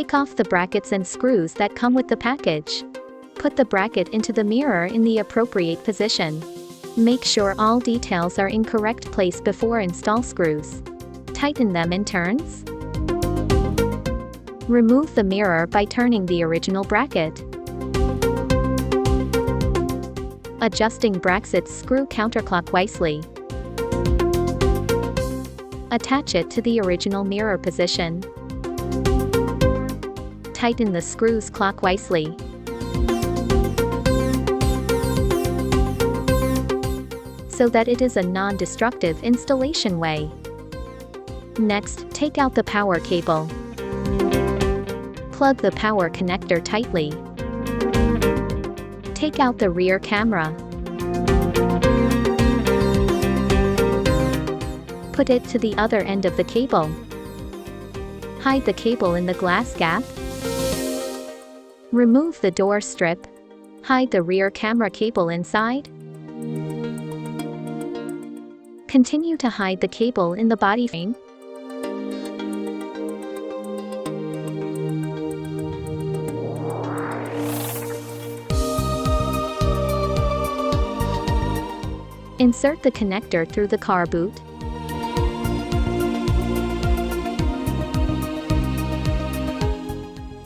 Take off the brackets and screws that come with the package. Put the bracket into the mirror in the appropriate position. Make sure all details are in correct place before install screws. Tighten them in turns. Remove the mirror by turning the original bracket. Adjusting brackets screw counterclockwise. Attach it to the original mirror position. Tighten the screws clockwise. So that it is a non-destructive installation way. Next, take out the power cable. Plug the power connector tightly. Take out the rear camera. Put it to the other end of the cable. Hide the cable in the glass gap. Remove the door strip. Hide the rear camera cable inside. Continue to hide the cable in the body frame. Insert the connector through the car boot.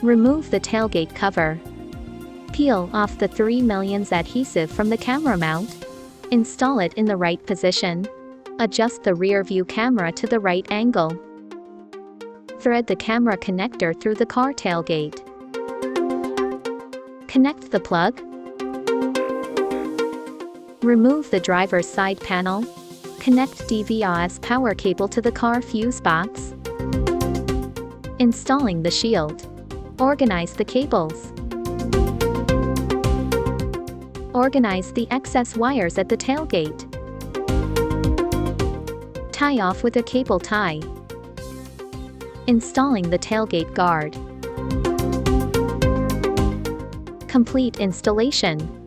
Remove the tailgate cover. Peel off the 3mm adhesive from the camera mount. Install it in the right position. Adjust the rear view camera to the right angle. Thread the camera connector through the car tailgate. Connect the plug. Remove the driver's side panel. Connect DVR's power cable to the car fuse box. Installing the shield. Organize the cables. Organize the excess wires at the tailgate. Tie off with a cable tie. Installing the tailgate guard. Complete installation.